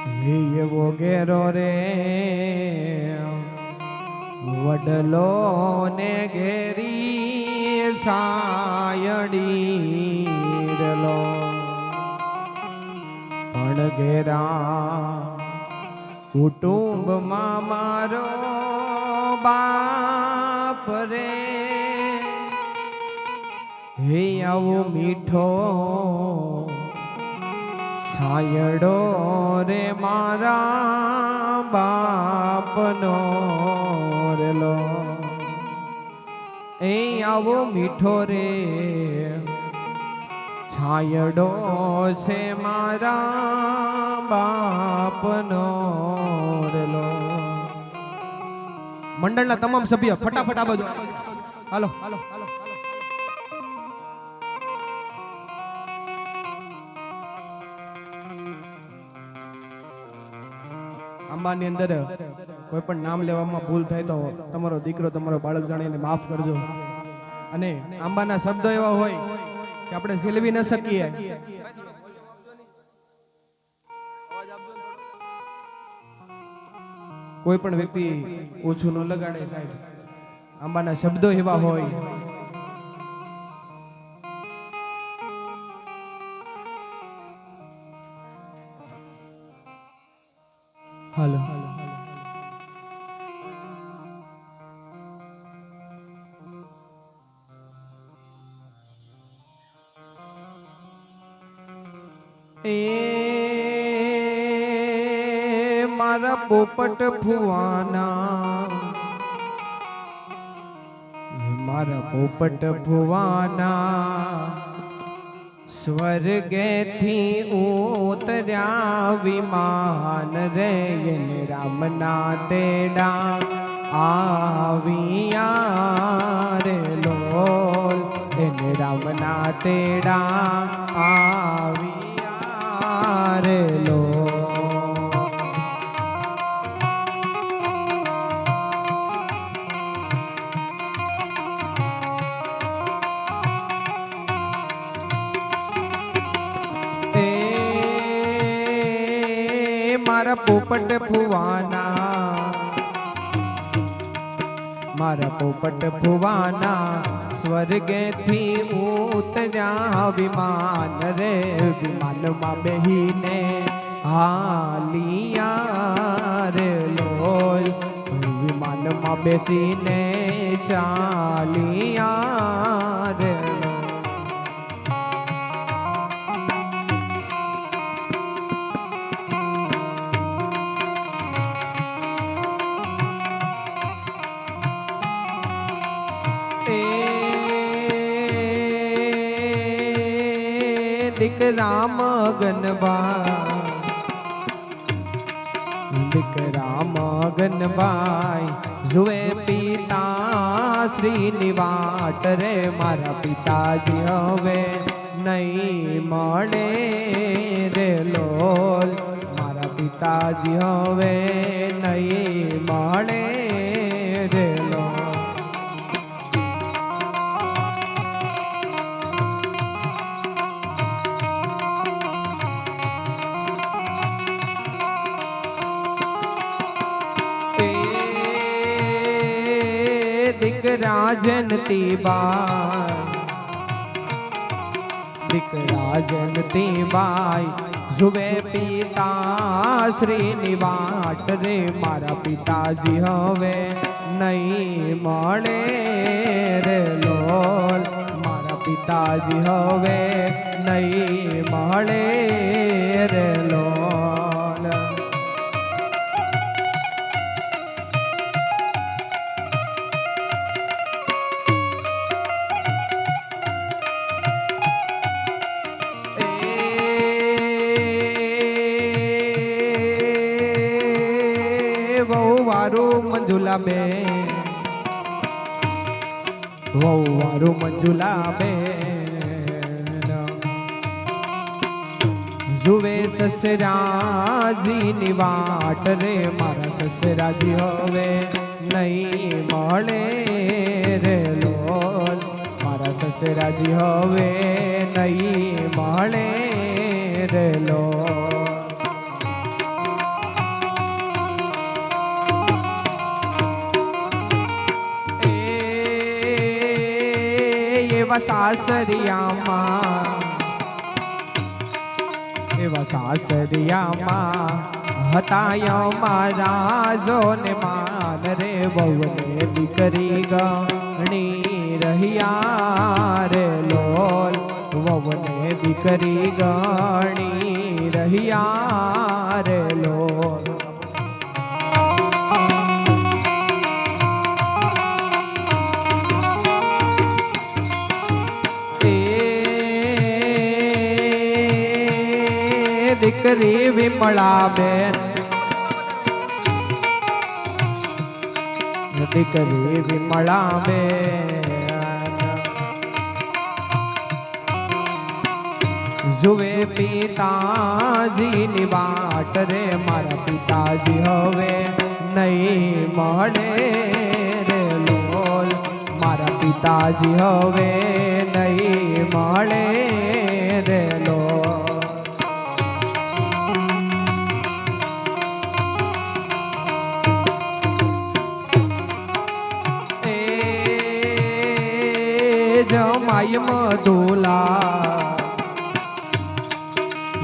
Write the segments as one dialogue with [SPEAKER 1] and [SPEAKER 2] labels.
[SPEAKER 1] એવો ઘેરો રે વડલો ને ઘેરી સાયડી રલો પણ ઘેરા કુટુંબમાં મારો બાપ રે હે આવો મીઠો છાયડો રે મારા બાપનો રેલો એ આવો મીઠો રે છાયડો છે મારા બાપનો રેલો. મંડળના તમામ સભ્ય ફટાફટ આ બાજુ હાલો હાલો હાલો. આંબાની અંદર કોઈ પણ નામ લેવામાં ભૂલ થાય તો તમારો દીકરો તમારો બાળક જાણીને માફ કરજો. અને આંબાના શબ્દો એવા હોય કે આપણે ઝીલવી ન શકીએ. કોઈ પણ વ્યક્તિ ઓછું ન લગાડે સાહેબ. આંબાના શબ્દો એવા હોય. હાલો એ મારા પોપટ ફુવાના મારા પોપટ ફુવાના સ્વર્ગેથી ઉતર્યા વિમાન રે રામના તેડા આવ્યા રે લોલ એને રામના તેડા આવ્યા રે લોલ. મારા પોપટ ફુવાના મારા પોપટ ફુવાના સ્વર્ગેથી ઉતર્યા વિમાન રે વિમાનમાં બેહીને હાલિયા રે લોલ વિમાનમાં બેસીને ચાલિયા રે લોલ. દીકરા મગનભાઈ જુએ પિતા શ્રીની વાટ રે મારા પિતાજી હવે નહીં મળે રે લોલ મારા પિતાજી હવે નહીં મળે રે લોલ. દીકરા જનતી બાઈ જુએ પિતા શ્રીની વાટ રે મારા પિતાજી હવે નહીં મળે રે લોલ મારા પિતાજી હવે નહીં મળે રે લોલ. મંજુલા બેન વહુવારું મંજુલા બેન જુએ સસરાજીની વાટ રે મારા સસરાજી હવે નહીં મળે રે લોલ મારા સસરાજી હવે નહીં મળે રે લોલ. એવા સાસરિયામાં એવા સાસરિયામાં હતા મારા જોને માન રે વહુને દીકરી ગણી રહ્યા રે લોલ વહુને દીકરી ગણી રહ્યા રે લોલ દીકરી વિમળા બેન દીકરી વિમળા બેન જુએ પિતાજીની વાટ રે મારા પિતાજી હવે નહીં મળે રે લોલ મારા પિતાજી હવે નહીં મળે રે લોલ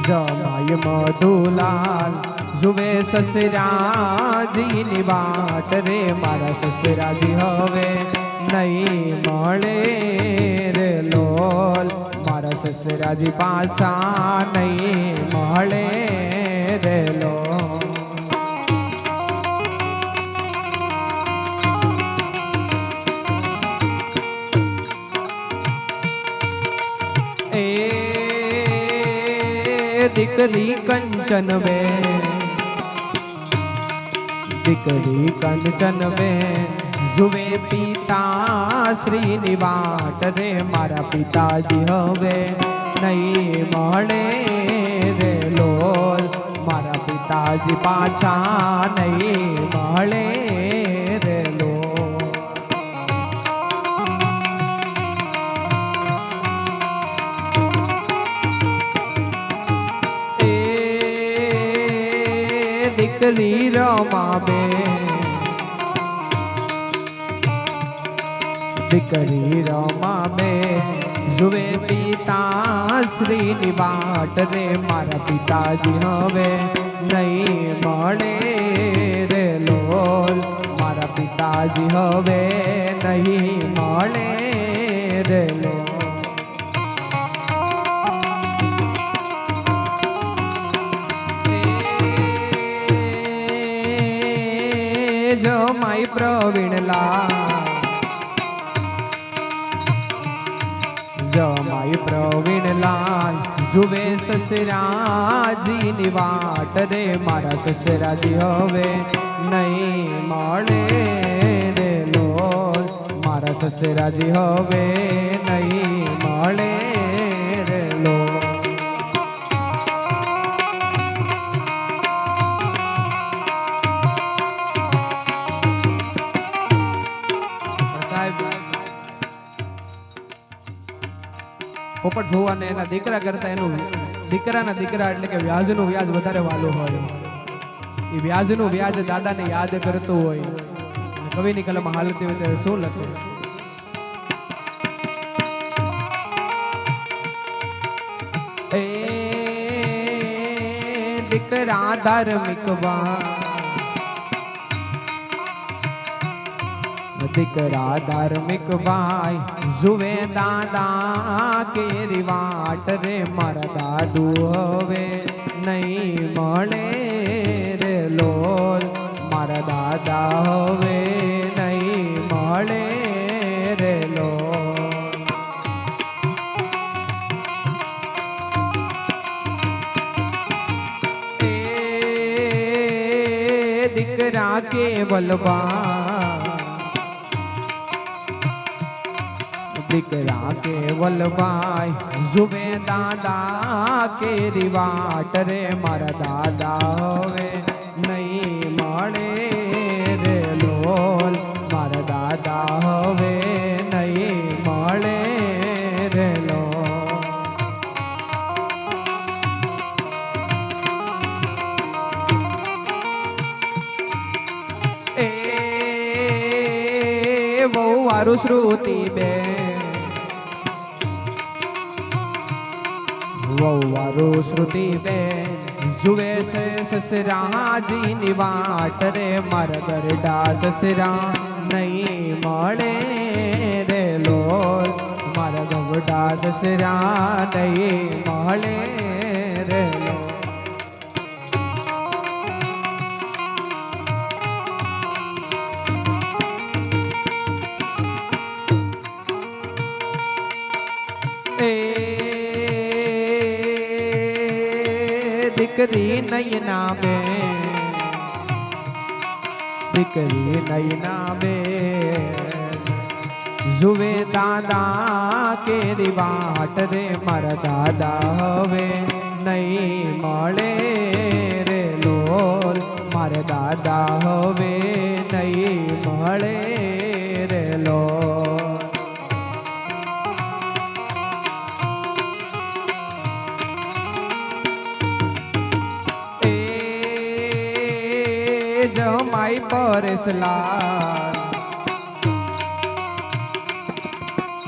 [SPEAKER 1] જમાય મધુલાલ જુએ સસરાજીની વાટ રે મારા સસરાજી હવે નહીં મળે રે લોલ મારા સસરાજી પાછા નહીં મળે રે લોલ દીકરી કંચન બેન દીકરી કંચન બેન જુએ પિતા શ્રીની વાટ રે મારા પિતાજી હવે નહીં મળે રે લોલ મારા પિતાજી પાછા નહીં મળે રે લોલ દીકરી રમાબેન દીકરી રમાબેન જુએ પિતા શ્રીની વાટ રે મારા પિતાજી હવે નહીં મળે રે લોલ મારા પિતાજી હવે નહીં મળે રે લોલ જમાઈ પ્રવીણલાલ જુએ સસરાજીની વાટ રે મારા સસરાજી હવે નહીં મળે રે લોલ મારા સસરાજી હવે નહીં મળે રે લોલ પોપટ ભુવાને એના દીકરા કરતા એનું દીકરાના દીકરા એટલે કે વ્યાજનું વ્યાજ વધારે વાલું હોય એ વ્યાજનું વ્યાજ દાદાને યાદ કરતું હોય કવિની કલમ હાલતી હોય ત્યારે શું લખે એ દીકરા ધાર્મિક દીકરા ધાર્મિક ભાઈ જુએ દાદા કેરી વાટ રે મારા દાદુ હવે નહીં મળે રે લોલ મારા દાદા હવે નહીં મળે રે લોલ દીકરા દીકરા કેવલભાઈ જુએ દાદા કેરી વાટ રે મારા દાદા હવે નહીં મળે રે લોલ મારા દાદા હવે નહીં મળે રે લોલ એ બહુ વારું શ્રુતિ બેન વહુવારો શ્રુતિ બેન જુએ છે સસરાજીની વાટ રે મારા ગરડા સસરા નહીં મળે રે લોલ મારા ગવડા સસરા નહીં મળે રે લોલ દીકરી નયના બે દીકરી નયના બે જુએ દાદા કેરી વાટ રે મારા દાદા હવે નહીં મળે રે લોલ મારા દાદા હવે નહીં મળે રે લોલ જમાઈ પરેશલાલ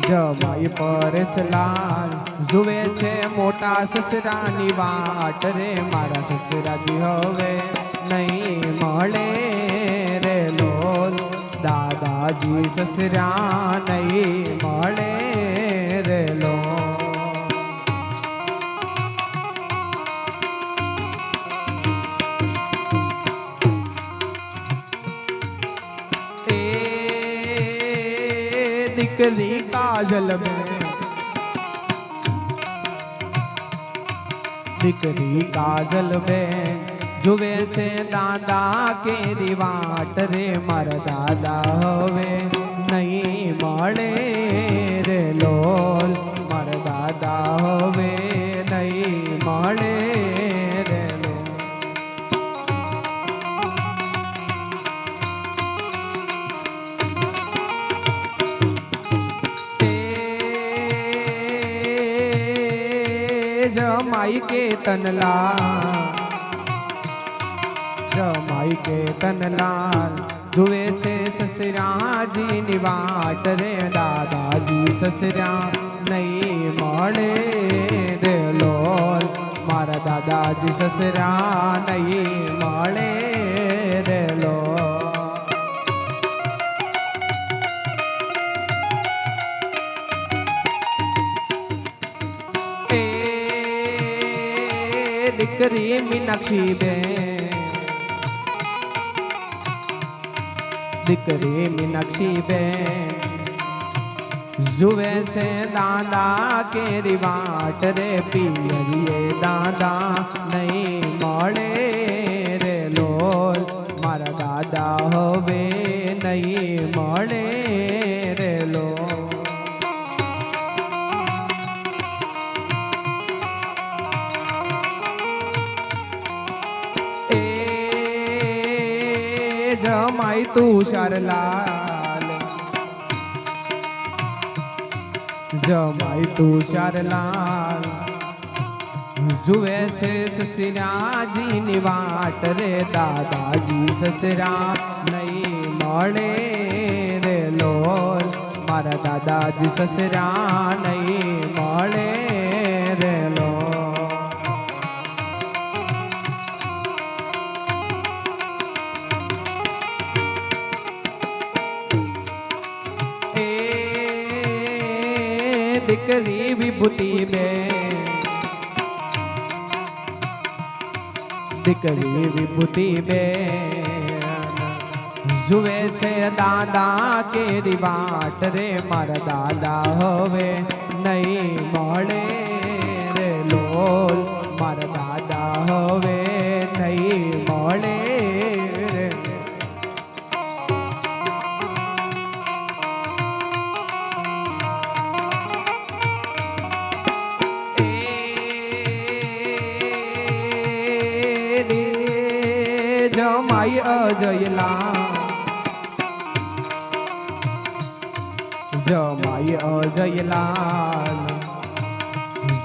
[SPEAKER 1] જમાઈ પરેશલાલ જુએ છે મોટા સસરાની વાટ રે મારા સસરાજી હવે નહીં મળે રે લોલ દાદાજી સસરા નહીં મળે રે લોલ દીકરી કાજલ બેન દીકરી કાજલ બેન જુએ છે દાદા કેરી વાટ રે મારા દાદા હવે નહીં મળે રે લોલ મારા દાદા હવે નહીં મળે રે લોલ जमाई के तनलाल जुए छे ससराजी निवाट रे दादाजी ससरा नहीं મળે રે લોલ મારા દાદાજી સસરા નહીં મળે રે લોલ દીકરી મીનાક્ષી બેન દીકરી મીનાક્ષી બેન જુએ છે દાદા કેરી વાટ રે પિયરીએ દાદા નહીં મળે રે લોલ મારા દાદા હવે નહીં મળે રે લોલ જમાઈ તુષારલાલ જમાઈ તુષારલાલ જુએ છે સસરાજીની વાટ રે દાદાજી સસરા નહીં મળે રે લોલ મારા દાદાજી સસરા નહીં મળે રે લોલ દીકરી વિભૂતિ બેન દીકરી વિભૂતિ બેન જુએ છે દાદા કેરી વાટ રે મારા દાદા હવે નહીં મળે રે લોલ મારા દાદા હવે નહીં મળે રે જમાઈ અજયલા જમાઈ અજયલાલ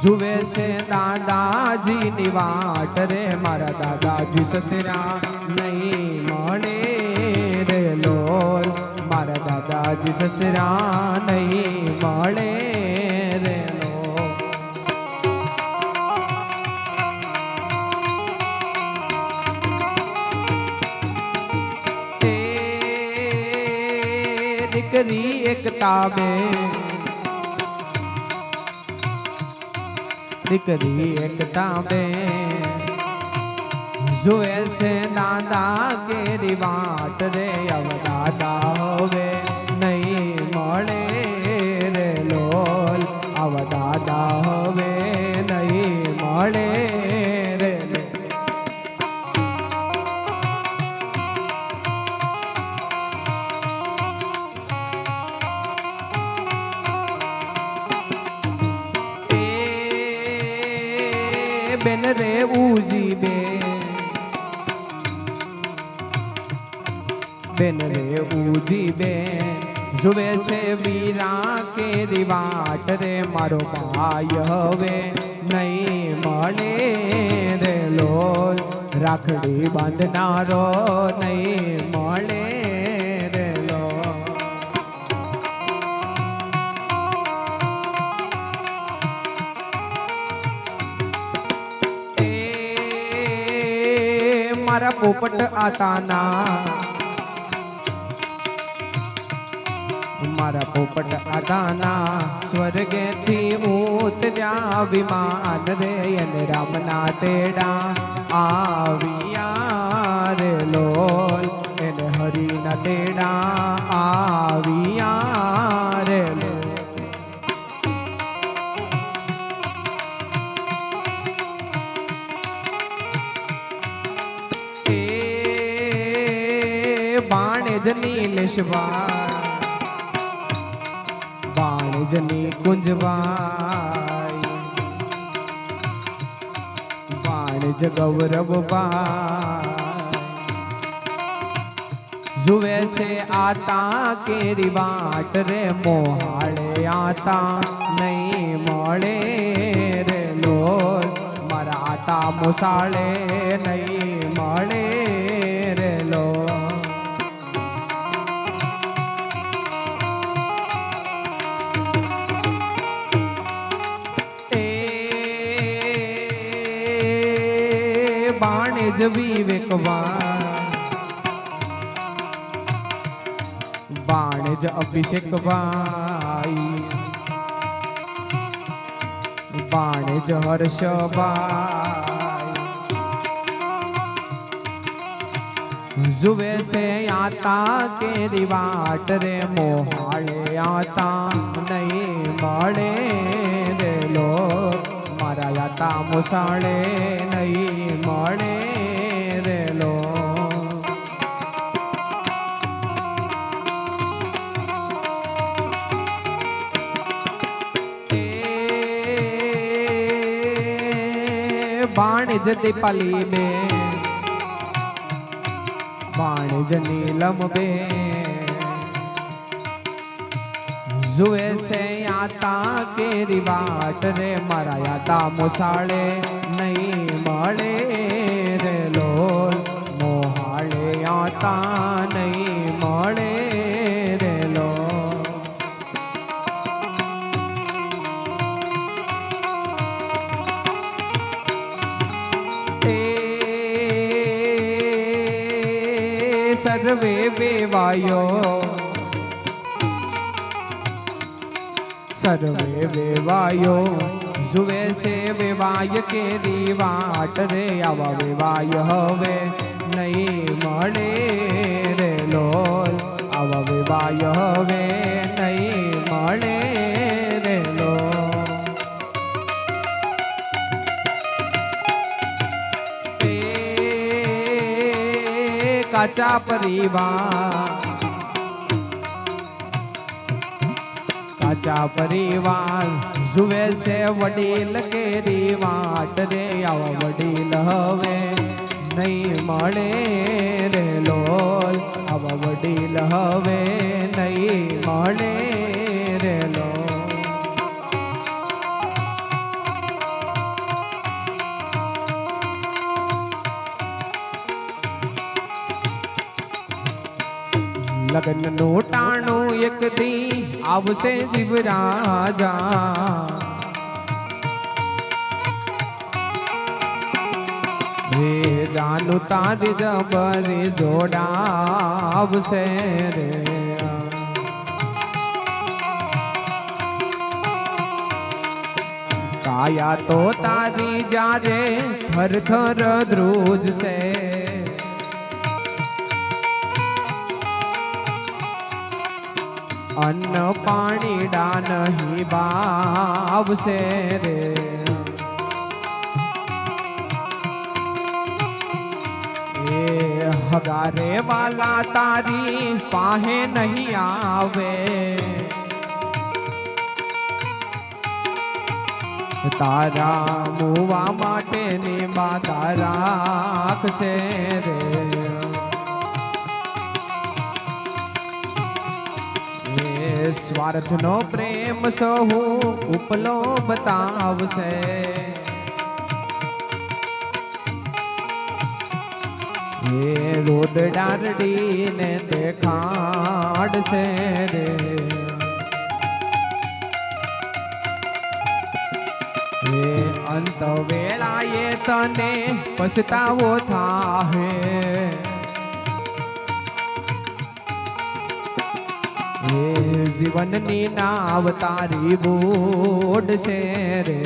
[SPEAKER 1] જુએ છે દાદાજીની વાટ રે મારા દાદાજી સસરા નહીં મળે રે લોલ મારા દાદાજી સસરા નહીં મળે રે લોલ દીકરી એકતા બે દીકરી એકતા બે જોએ છે દાદા કેરી વાટ રે અવદાદા હવે નહીં મળે રે લોલ અવદાદા હવે નહીં મળે રે બેન રે ઉજી બેન રે ઉજી બેન જુએ છે વીરા કેરી વાટ રે મારો ભાઈ હવે નહીં મળે રે લોલ રાખડી બાંધનારો નહીં મળે રે લોલ મારા પોપટ આતાના મારા પોપટ આદાના સ્વર્ગેથી ઉતર્યા વિમાન રે અને રામના તેડા આવ્યા રે લોલ એને હરિના તેડા આવ્યા રે લોલ એ બાણેજ નીલેશવા બાણજની કુંજવાઈ બાણજ ગૌરવબાઈ જુએ છે આતા કેરી વાટ રે મોહાળે આતા નહીં મળે રે લોલ મારા આતા મોસાળે નહીં મળે રે લોલ બાણેજ વિવેકવા બાણેજ અભિષેક ભાઈ બાણેજ હર્ષભાઈ જુએ છે આતા કેરી વાટ રે મોહાળે આતા નહીં મળે રે લો મારા આતા મોસાળે નહીં મળે રે લો બાણેજ દીપાલી બે બાણેજ નીલમ બે જુએ છે આતા કેરી વાટ રે મારા આતા મોસાળે નહીં મળે રે લોલ મોહાળે આતા નહીં મળે રે લોલ સર્વે વેવાયો સર્વે વેવાયો જુએ છે વેવાય કેરી વાટ રે આવા વેવાય હવે નહીં મળે રે લોલ આવા વેવાય હવે નહીં મળે રે લોલ કાચા પરિવાર કાચા પરિવાર જુએ છે વડીલ કેરી વાટ રે આવા વડીલ હવે નહીં મળે રે લોલ આવા વડીલ હવે નહીં મળે રે લોલ લગ્ન નું ટાણું એક દી આવશે શિવરાજા રે જાનું તારી જબરી જોડાવશે રે કાયા તો તારી જારે થર થર ધ્રુજશે, અન્ન પાણીડા નહીં બાવશે રે, એ હગારે વાલા તારી પાહે નહીં આવે, તારા મુવા માટે ની બાધા રાખશે રે, સ્વાર્થ નો પ્રેમ સહુ ઉપલો બતાવશે, એ રોડ ડારડી ને દેખાડશે રે, એ અંત વેળાએ તને પછતાવો થાહે, જીવનની નાવ તારી બોડશે રે,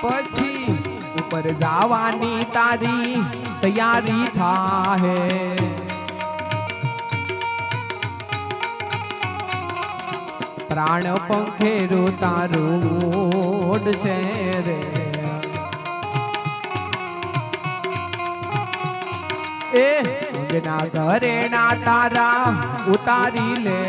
[SPEAKER 1] પછી ઉપર જવાની તારી તૈયારી થાહે, પ્રાણ પંખેરું તારું ઓડશે રે, એ ના ઘરે ના તારા ઉતારી લે,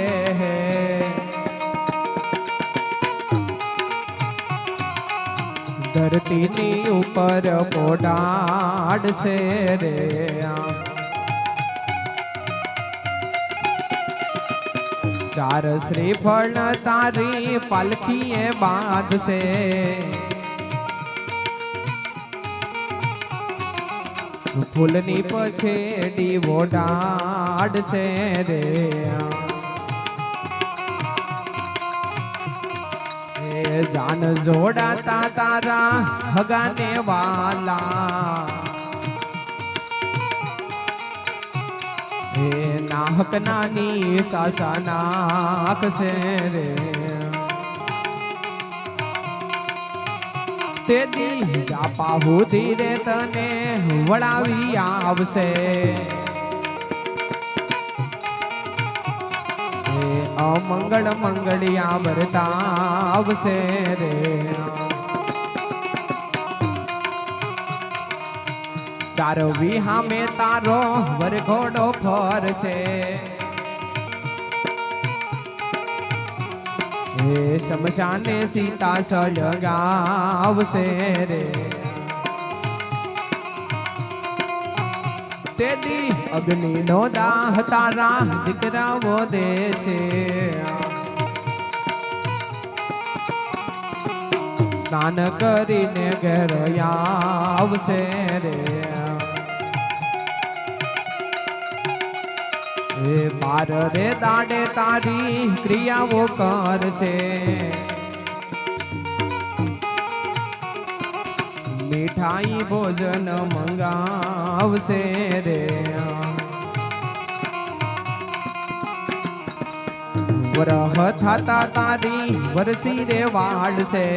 [SPEAKER 1] ધરતીની ઉપર પોડાડશે રે, ચાર શ્રીફળ તારી પાલખીએ બાંધશે, ફૂલની પછેડી ઓઢાડશે રે, એ જાન જોડાતા તારા હગાને વાલા, એ નાહક નાની સાસા નાખશે રે, તે દી જાપા હુધી રે તને વળાવી આવશે, એ અમંગળ મંગળિયા ભરતા આવશે રે, ચારો વિહામે તારો વરઘોડો ફરશે, એ શમશાને સીતા સળગાવશે રે, તેદી અગ્નિ નો દાહ તારા દીકરાઓ દેશે, સ્નાન કરીને ઘેર આવશે રે, એ બાર રે દાડે તારી ક્રિયાઓ કરશે, મીઠાઈ ભોજન મંગાવશે રે, વરહ થાતા તારી વરસી રે વાળશે,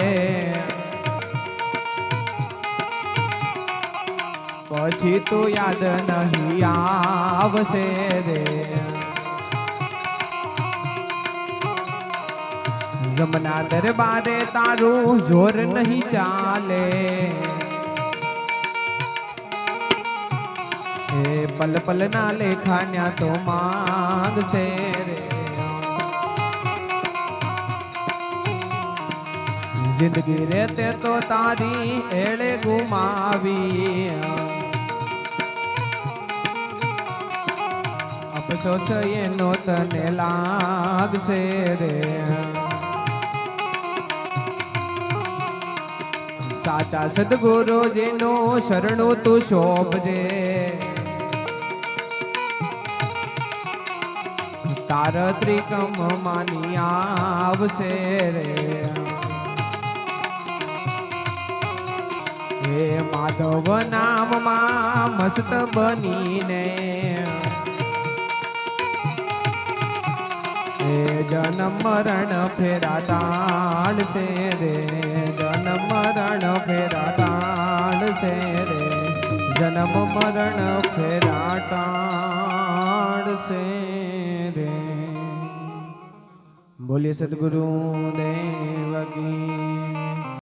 [SPEAKER 1] પછી તો યાદ નહીં આવશે રે, જમના દરબારે તારું જોર નહીં ચાલે, એ પલ પલ ના લેખાન્યા તો માંગશે રે, જિંદગી રેતે તો તારી એળે ગુમાવી, અફસોસ એનો તને લાગશે રે, સાચા સદગુરુજીનો શરણું તું શોભજે, તાર ત્રિકમ માની આવશે રે, હે માધવ નામમાં મસ્ત બનીને, જન્મ મરણ ફેરા તાળશે રે, જન્મ મરણ ફેરા તાળશે રે, જન્મ મરણ ફેરા તાળશે રે. બોલીએ સદગુરુ દેવ કી